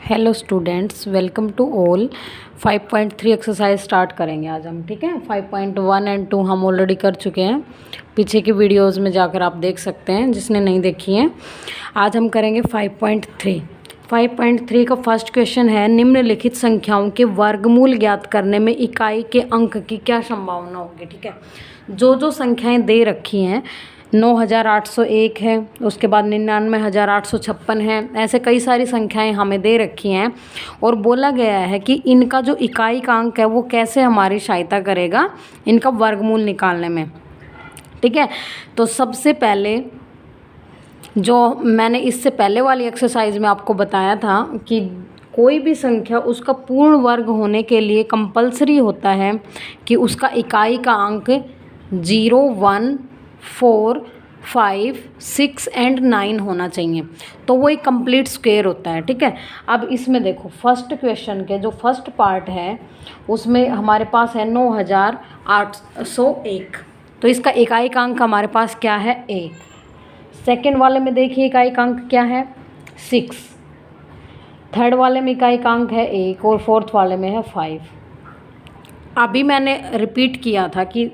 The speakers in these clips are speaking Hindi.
Hello students, welcome to all. 5.3 exercise start करेंगे आज हम। ठीक है, 5.1 एंड 2 हम ऑलरेडी कर चुके हैं। पीछे की वीडियोस में जाकर आप देख सकते हैं जिसने नहीं देखी है। आज हम करेंगे 5.3। 5.3 का फर्स्ट क्वेश्चन है, निम्नलिखित संख्याओं के वर्गमूल ज्ञात करने में इकाई के अंक की क्या संभावना होगी। ठीक है, जो संख्याएं दे रखी हैं 9,801 है, उसके बाद 99,856 है, ऐसे कई सारी संख्याएं हमें दे रखी हैं और बोला गया है कि इनका जो इकाई का अंक है वो कैसे हमारी सहायता करेगा इनका वर्गमूल निकालने में। ठीक है, तो सबसे पहले जो मैंने इससे पहले वाली एक्सरसाइज में आपको बताया था कि कोई भी संख्या उसका पूर्ण वर्ग होने के लिए कंपलसरी होता है कि उसका इकाई का अंक 0, 1, 4, 5, 6 एंड 9 होना चाहिए, तो वो एक कंप्लीट स्क्वायर होता है। ठीक है, अब इसमें देखो फर्स्ट क्वेश्चन के जो फर्स्ट पार्ट है उसमें हमारे पास है 9,801, तो इसका इकाई का अंक हमारे पास क्या है 1। सेकेंड वाले में देखिए इकाई का अंक क्या है 6, थर्ड वाले में इकाई का अंक है 1 और फोर्थ वाले में है 5। अभी मैंने रिपीट किया था कि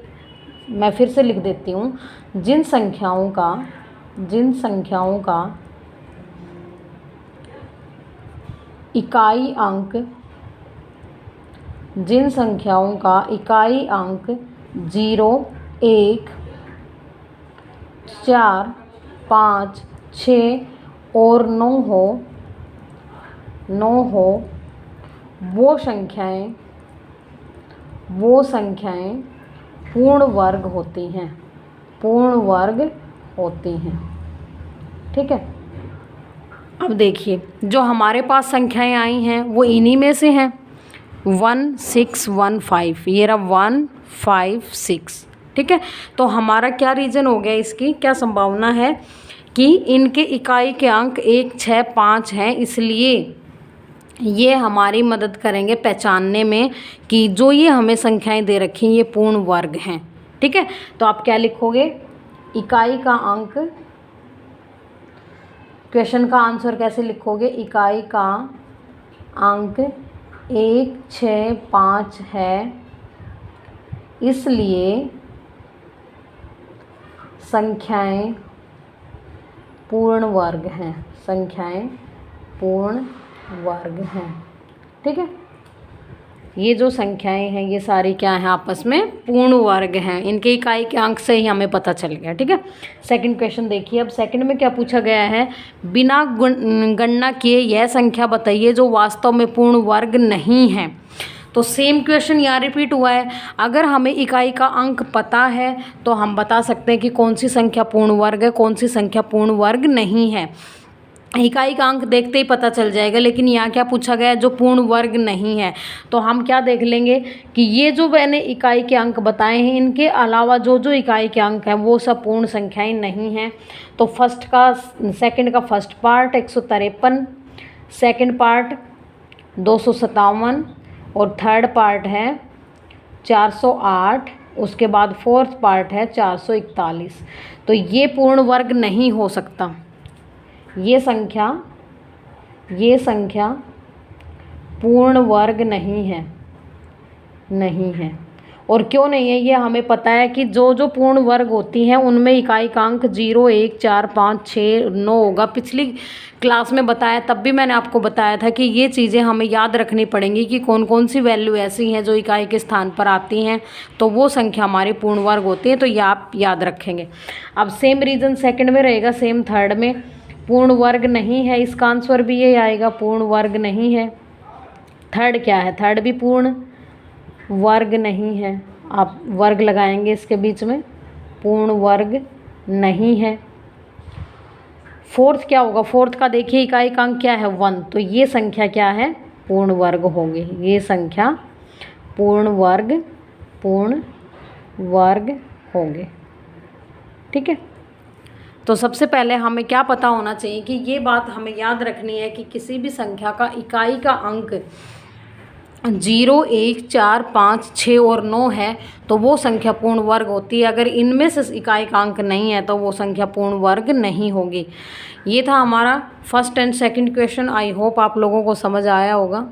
मैं फिर से लिख देती हूँ, जिन संख्याओं का इकाई अंक 0, 1, 4, 5, 6 और 9 हो वो संख्याएं पूर्ण वर्ग होती हैं। ठीक है, अब देखिए जो हमारे पास संख्याएं आई हैं वो इन्हीं में से हैं 1, 6, 1, 5, ये रहा 1, 5, 6। ठीक है, तो हमारा क्या रीज़न हो गया, इसकी क्या संभावना है कि इनके इकाई के अंक 1, 6, 5 हैं, इसलिए ये हमारी मदद करेंगे पहचानने में कि जो ये हमें संख्याएं दे रखी हैं ये पूर्ण वर्ग हैं। ठीक है, तो आप क्या लिखोगे, इकाई का अंक, क्वेश्चन का आंसर कैसे लिखोगे, इकाई का अंक 1, 6, 5 है, इसलिए संख्याएं पूर्ण वर्ग हैं। ठीक है, ये जो संख्याएं हैं ये सारी क्या हैं, आपस में पूर्ण वर्ग हैं, इनके इकाई के अंक से ही हमें पता चल गया। ठीक है, सेकंड क्वेश्चन देखिए। अब सेकंड में क्या पूछा गया है, बिना गणना किए यह संख्या बताइए जो वास्तव में पूर्ण वर्ग नहीं है। तो सेम क्वेश्चन यहाँ रिपीट हुआ है। अगर हमें इकाई का अंक पता है तो हम बता सकते हैं कि कौन सी संख्या पूर्ण वर्ग है, कौन सी संख्या पूर्ण वर्ग नहीं है। इकाई का अंक देखते ही पता चल जाएगा, लेकिन यहाँ क्या पूछा गया है, जो पूर्ण वर्ग नहीं है। तो हम क्या देख लेंगे कि ये जो मैंने इकाई के अंक बताए हैं इनके अलावा जो इकाई के अंक हैं वो सब पूर्ण संख्याएं नहीं हैं। तो सेकंड का फर्स्ट पार्ट 153, सेकंड पार्ट 257 और थर्ड पार्ट है 408, उसके बाद फोर्थ पार्ट है 441। तो ये पूर्ण वर्ग नहीं हो सकता, ये संख्या पूर्ण वर्ग नहीं है। और क्यों नहीं है, ये हमें पता है कि जो पूर्ण वर्ग होती हैं उनमें इकाई का अंक 0, 1, 4, 5, 6, 9 होगा। पिछली क्लास में बताया, तब भी मैंने आपको बताया था कि ये चीज़ें हमें याद रखनी पड़ेंगी कि कौन कौन सी वैल्यू ऐसी हैं जो इकाई के स्थान पर आती हैं, तो वो संख्या हमारी पूर्ण वर्ग होती है, तो ये आप याद रखेंगे। अब सेम रीज़न सेकंड में रहेगा, सेम थर्ड में पूर्ण वर्ग नहीं है, इसका आंसर भी ये आएगा, पूर्ण वर्ग नहीं है। थर्ड क्या है, थर्ड भी पूर्ण वर्ग नहीं है, आप वर्ग लगाएंगे इसके बीच में, पूर्ण वर्ग नहीं है। फोर्थ क्या होगा, फोर्थ का देखिए इकाई का अंक क्या है 1, तो ये संख्या क्या है, पूर्ण वर्ग होगी, ये संख्या पूर्ण वर्ग होंगे। ठीक है, तो सबसे पहले हमें क्या पता होना चाहिए कि ये बात हमें याद रखनी है कि किसी भी संख्या का इकाई का अंक 0, 1, 4, 5, 6 और 9 है तो वो संख्या पूर्ण वर्ग होती है। अगर इनमें से इकाई का अंक नहीं है तो वो संख्या पूर्ण वर्ग नहीं होगी। ये था हमारा first and second question. I hope आप लोगों को समझ आया होगा।